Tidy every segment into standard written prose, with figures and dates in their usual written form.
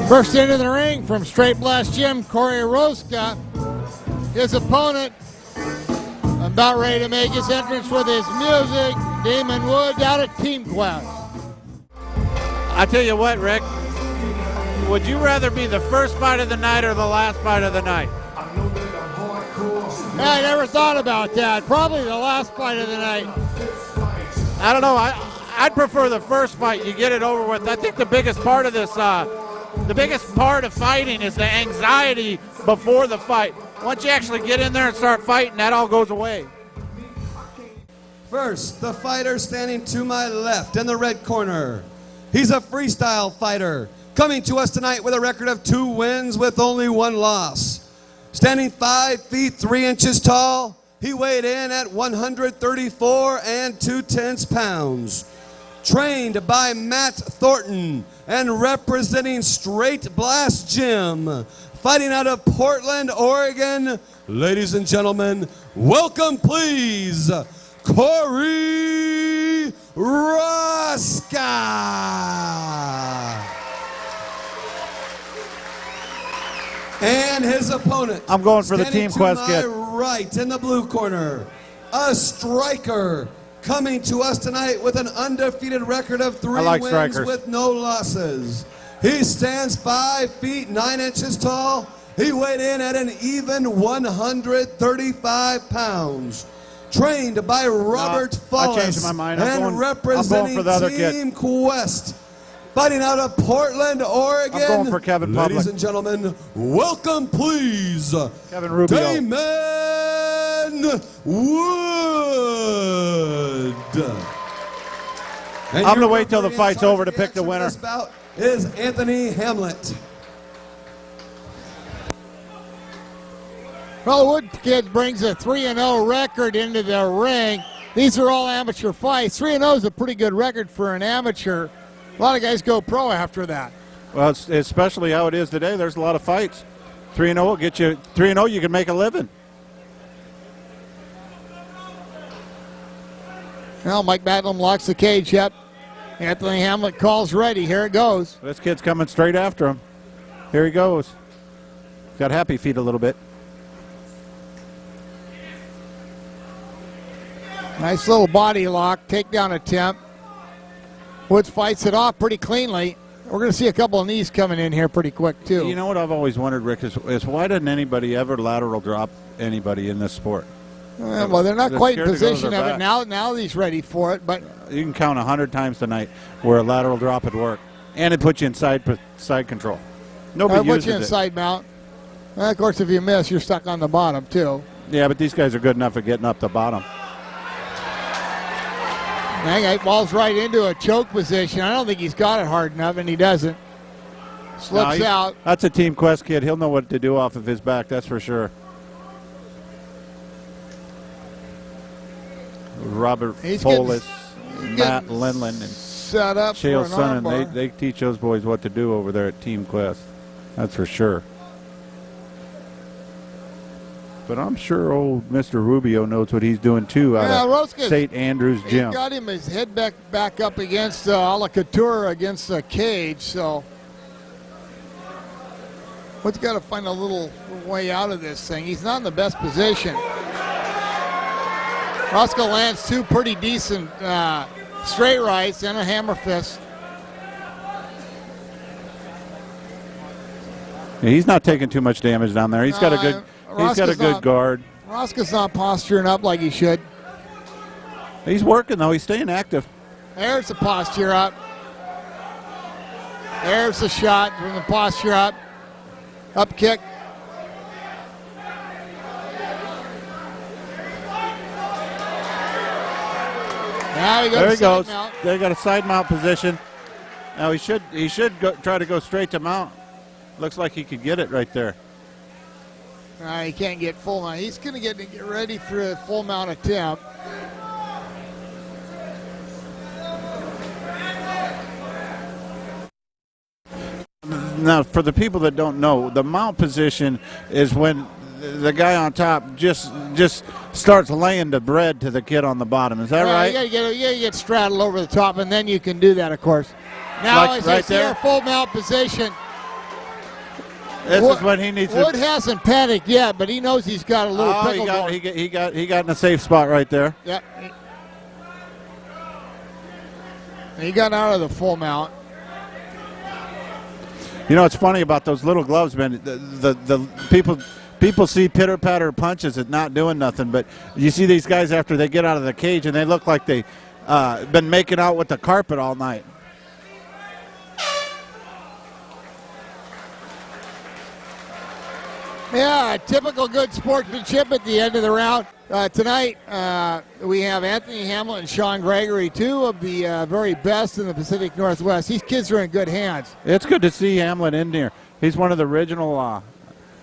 First into the ring from Straight Blast Gym, Corey Roska. His opponent about ready to make his entrance with his music, Damon Woods out at Team Quest. I tell you what, Rick, would you rather be the first fight of the night or the last fight of the night? I never thought about that. Probably the last fight of the night. I don't know. I'd prefer the first fight. You get it over with. I think the biggest part of this, the biggest part of fighting is the anxiety before the fight. Once you actually get in there and start fighting, that all goes away. First, the fighter standing to my left in the red corner. He's a freestyle fighter, coming to us tonight with a record of 2 wins with only 1 loss. Standing 5 feet 3 inches tall, he weighed in at 134 2/10 pounds. Trained by Matt Thornton and representing Straight Blast Gym, fighting out of Portland, Oregon. Ladies and gentlemen, welcome please, Corey Roska. And his opponent. I'm going for the Team Quest kid. Right in the blue corner, a striker coming to us tonight with an undefeated record of 3 wins strikers with no losses. He stands 5 feet 9 inches tall. He weighed in at an even 135 pounds. Trained by Robert Follis I changed my mind. and representing for the other Team Quest. Fighting out of Portland, Oregon. I'm going for Kevin Public. Ladies and gentlemen, welcome please, Kevin Rubio. Damon Wood. I'm going to wait till the fight's over to pick the winner. This bout is Anthony Hamlet. Well, Wood kid brings a 3-0 record into the ring. These are all amateur fights. 3-0 is a pretty good record for an amateur. A lot of guys go pro after that. Well, it's especially how it is today. There's a lot of fights. 3-0 will get you 3-0. You can make a living. Well, Mike Badlam locks the cage up. Anthony Hamlet calls ready. Here it goes. This kid's coming straight after him. Here he goes. Got happy feet a little bit. Nice little body lock, takedown attempt. Woods fights it off pretty cleanly. We're going to see a couple of knees coming in here pretty quick, too. You know what I've always wondered, Rick, is why didn't anybody ever lateral drop anybody in this sport? Well, they're not quite in scared to go to position their of it back. now. He's ready for it, but You can count 100 times tonight where a lateral drop would work. And it puts you in side control. Nobody puts you in uses it. side mount. Well, of course, if you miss, you're stuck on the bottom, too. Yeah, but these guys are good enough at getting up the bottom. That guy falls right into a choke position. I don't think he's got it hard enough, and he doesn't. Slips out. That's a Team Quest kid. He'll know what to do off of his back, that's for sure. Robert Follis, Matt Lenlin, and set up Shale for an Sonnen, armbar. they teach those boys what to do over there at Team Quest. That's for sure. But I'm sure old Mr. Rubio knows what he's doing too out of St. Andrews Gym. He got him his head back up against a la Couture against the cage, so Wood's got to find a little way out of this thing. He's not in the best position. Roska lands 2 pretty decent straight rights and a hammer fist. Yeah, he's not taking too much damage down there. He's got a good. He's got a good guard. Roska's not posturing up like he should. He's working though. He's staying active. There's the posture up. There's the shot from the posture up. Up kick. Now he goes. There he goes. Mount. They got a side mount position. Now he should try to go straight to mount. Looks like he could get it right there. He can't get full mount. He's going to get ready for a full mount attempt. Now, for the people that don't know, the mount position is when the guy on top just starts laying the bread to the kid on the bottom. Is that right? You got to get straddled over the top, and then you can do that, of course. Now, Like as right I see there? our full mount position, This is what he needs Wood to. hasn't panicked yet, but he knows he's got a little pickle going. He got in a safe spot right there. Yep. He got out of the full mount. You know, it's funny about those little gloves, man. The people see pitter-patter punches as not doing nothing, but you see these guys after they get out of the cage and they look like they been making out with the carpet all night. Yeah, typical good sportsmanship at the end of the round. Tonight, we have Anthony Hamlet and Sean Gregory, two of the very best in the Pacific Northwest. These kids are in good hands. It's good to see Hamlet in there. He's one of the original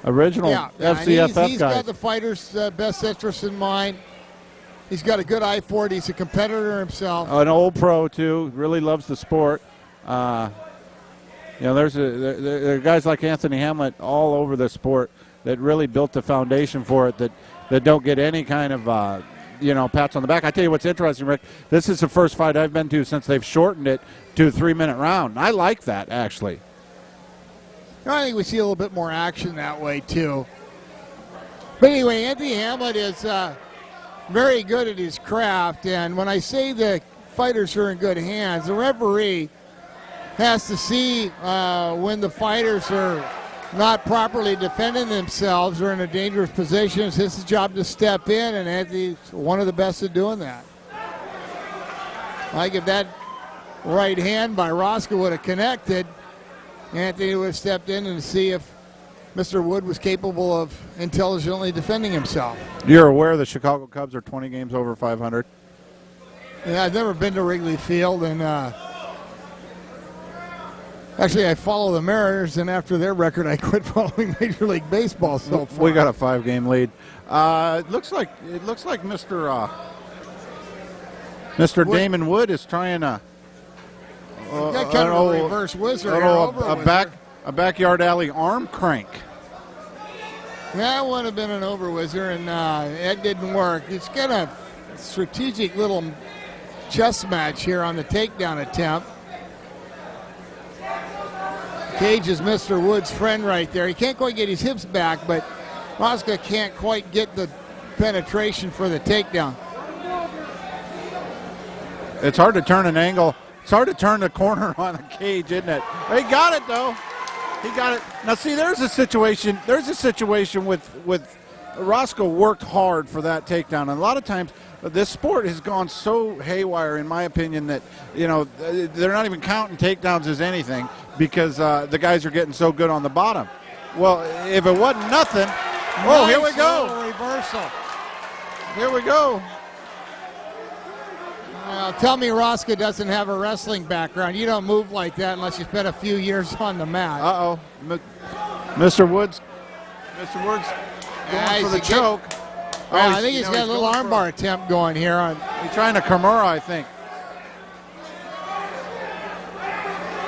FCFF he's guys. got the fighter's best interest in mind. He's got a good eye for it. He's a competitor himself. An old pro, too. Really loves the sport. You know, there are guys like Anthony Hamlet all over the sport that really built the foundation for it that don't get any kind of, pats on the back. I tell you what's interesting, Rick. This is the first fight I've been to since they've shortened it to a 3-minute round. I like that, actually. I think we see a little bit more action that way, too. But anyway, Anthony Hamlet is very good at his craft. And when I say the fighters are in good hands, the referee has to see when the fighters are not properly defending themselves or in a dangerous position. It's his job to step in, and Anthony's one of the best at doing that. Like if that right hand by Roska would have connected, Anthony would have stepped in and see if Mr. Wood was capable of intelligently defending himself. You're aware the Chicago Cubs are 20 games over 500? Yeah, I've never been to Wrigley Field, and actually, I follow the Mariners, and after their record, I quit following Major League Baseball so far. We got a 5-game lead. It looks like Mr. Wood. Damon Wood is trying to. Got kind of a reverse whizzer here, a backyard alley arm crank. That would have been an over whizzer, and it didn't work. It's got a strategic little chess match here on the takedown attempt. Cage is Mr. Wood's friend right there. He can't quite get his hips back, but Roska can't quite get the penetration for the takedown. It's hard to turn an angle. It's hard to turn the corner on a cage, isn't it? He got it, though. He got it. Now, see, there's a situation with Roska worked hard for that takedown. And a lot of times, this sport has gone so haywire, in my opinion, that, they're not even counting takedowns as anything because the guys are getting so good on the bottom. Well, if it wasn't nothing, nice, here we go. Reversal. Here we go. Well, tell me Roska doesn't have a wrestling background. You don't move like that unless you spent a few years on the mat. Uh-oh. Mr. Woods going for the choke. I think he's got a little armbar attempt going here. He's trying to Kimura, I think.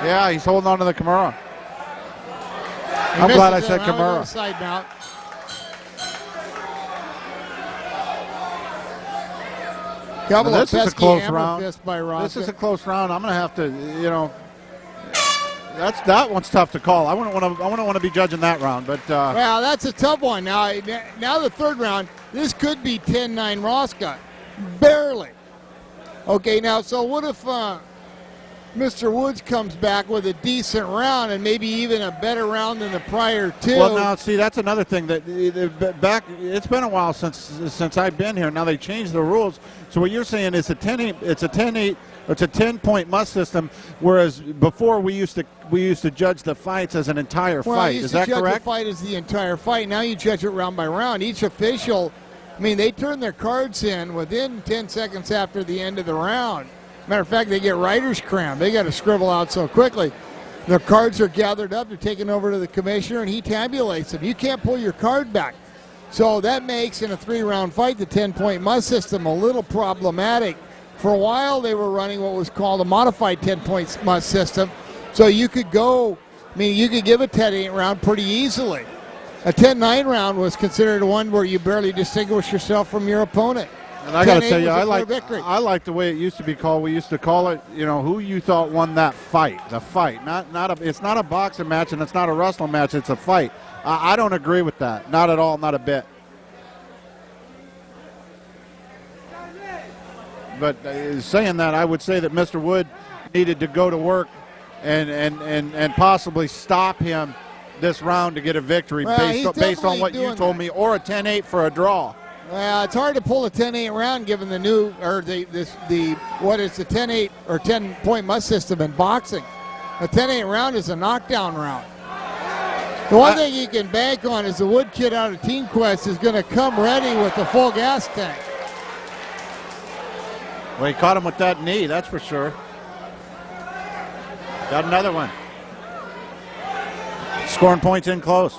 Yeah, he's holding on to the Kimura. I'm glad I said Kimura. Side mount. This is a close round. This is a close round. I'm going to have to, that one's tough to call. I wouldn't want to be judging that round, but well, that's a tough one. Now the third round, this could be 10-9 Roska, barely. Okay, now so what if Mr. Woods comes back with a decent round and maybe even a better round than the prior two? Well, now see, that's another thing that it's been a while since I've been here. Now they changed the rules. So what you're saying is it's a 10-point must system, whereas before we used to judge the fights as an entire fight. Is that correct? Judge the fight as the entire fight. Now you judge it round by round. Each official, they turn their cards in within 10 seconds after the end of the round. Matter of fact, they get writer's cramp. They got to scribble out so quickly. Their cards are gathered up. They're taken over to the commissioner, and he tabulates them. You can't pull your card back. So that makes, in a 3-round fight, the 10-point must system a little problematic. For a while, they were running what was called a modified 10-point must system. So you could you could give a 10-8 round pretty easily. A 10-9 round was considered one where you barely distinguish yourself from your opponent. And I got to 10-8 tell you, was a I clear victory. like the way it used to be called. We used to call it, who you thought won that fight. The fight, it's not a boxing match and it's not a wrestling match. It's a fight. I don't agree with that. Not at all. Not a bit. But saying that, I would say that Mr. Wood needed to go to work and possibly stop him this round to get a victory based on what you told me, or a 10-8 for a draw. Well, it's hard to pull a 10-8 round given the new, or the 10-8 or 10-point must system in boxing. A 10-8 round is a knockdown round. The one thing you can bank on is the Wood kid out of Team Quest is going to come ready with the full gas tank. Well, he caught him with that knee, that's for sure. Got another one. Scoring points in close.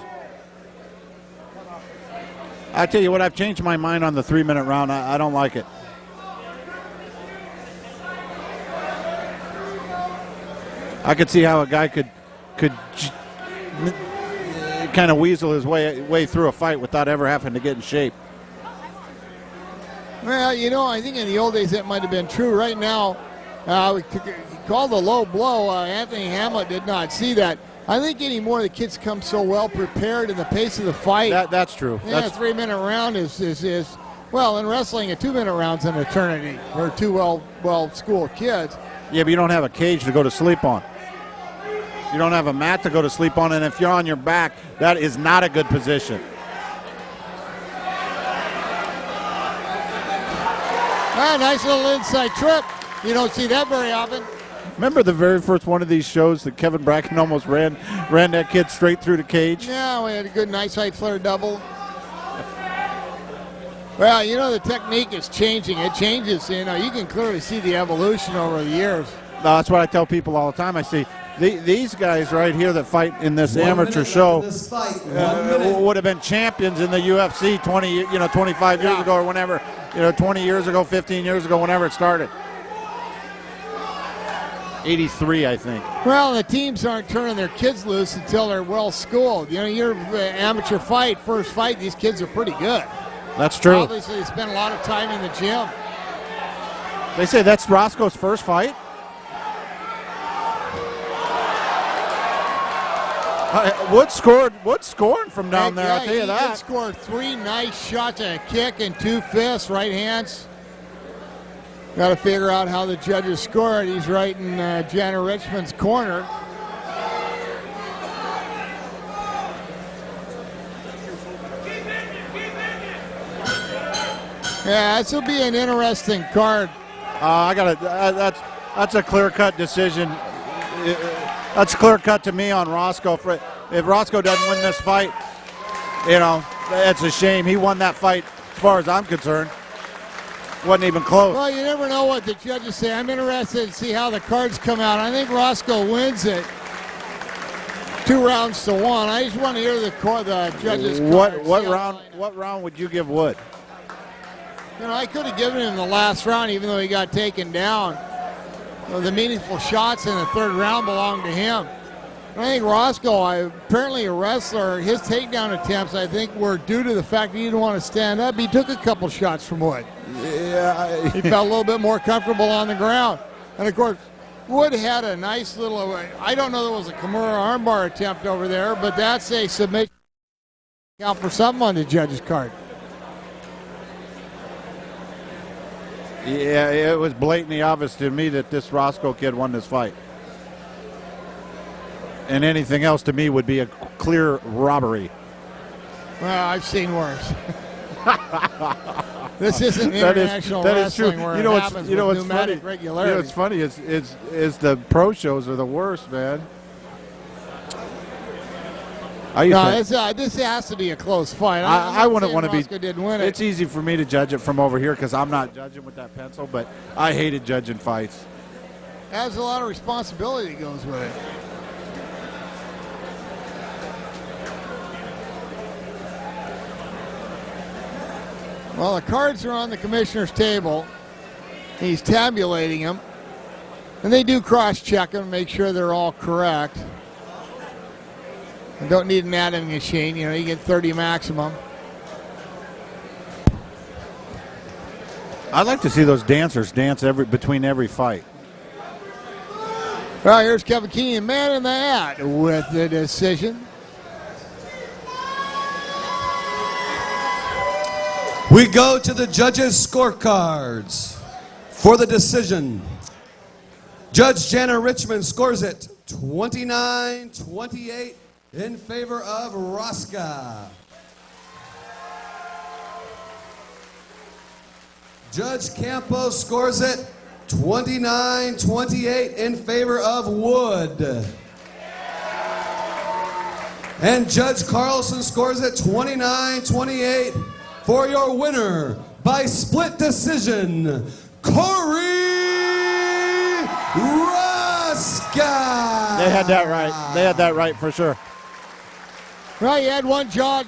I tell you what, I've changed my mind on the 3-minute round. I don't like it. I could see how a guy could kind of weasel his way through a fight without ever having to get in shape. Well, I think in the old days that might have been true. Right now, he called a low blow. Anthony Hamlet did not see that. I think anymore the kids come so well prepared in the pace of the fight. That's true. Yeah, a 3-minute round is well, in wrestling, a 2-minute round's an eternity for two well-schooled kids. Yeah, but you don't have a cage to go to sleep on. You don't have a mat to go to sleep on, and if you're on your back, that is not a good position. Nice little inside trip. You don't see that very often. Remember the very first one of these shows that Kevin Bracken almost ran that kid straight through the cage? Yeah, we had a good nice height flare double. Well, the technique is changing. It changes. You can clearly see the evolution over the years. No, that's what I tell people all the time. I see these guys right here that fight in this amateur show would have been champions in the UFC 25 years ago or whenever, 20 years ago, 15 years ago, whenever it started. 83, I think. Well, the teams aren't turning their kids loose until they're well schooled. Your amateur first fight, these kids are pretty good. That's true. Obviously, they spend a lot of time in the gym. They say that's Roscoe's first fight? Wood scoring from down there, I'll tell you that. He did score 3 nice shots, a kick and 2 fists, right hands. Got to figure out how the judges score it. He's right in Jana Richmond's corner. Yeah, this will be an interesting card. That's a clear-cut decision. That's clear-cut to me on Roscoe. If Roscoe doesn't win this fight, that's a shame. He won that fight as far as I'm concerned. Wasn't even close. Well, you never know what the judges say. I'm interested to see how the cards come out. I think Roscoe wins it 2 rounds to 1. I just want to hear the judges' cards. What round would you give Wood? I could have given him the last round, even though he got taken down. The meaningful shots in the 3rd round belonged to him. I think Roscoe, apparently a wrestler, his takedown attempts, I think, were due to the fact that he didn't want to stand up. He took a couple shots from Wood. Yeah. He felt a little bit more comfortable on the ground. And, of course, Wood had a nice little, I don't know if it was a Kimura armbar attempt over there, but that's a submission count for something on the judge's card. Yeah, it was blatantly obvious to me that this Roscoe kid won this fight. And anything else to me would be a clear robbery. Well, I've seen worse. This isn't international wrestling where it happens with pneumatic regularity. What's funny is the pro shows are the worst, man. This has to be a close fight. I wouldn't want to be. Didn't win it. It's easy for me to judge it from over here because I'm not judging with that pencil, but I hated judging fights. Has a lot of responsibility that goes with it. Well, the cards are on the commissioner's table. He's tabulating them. And they do cross-check them, make sure they're all correct. And don't need an adding machine. You get 30 maximum. I'd like to see those dancers dance between every fight. All right, here's Kevin Keenan, man in the hat with the decision. We go to the judges' scorecards for the decision. Judge Jana Richmond scores it 29-28 in favor of Roska. Judge Campos scores it 29-28 in favor of Wood. And Judge Carlson scores it 29-28 for your winner by split decision, Corey Roska. They had that right. They had that right for sure. Well, you had one jaw.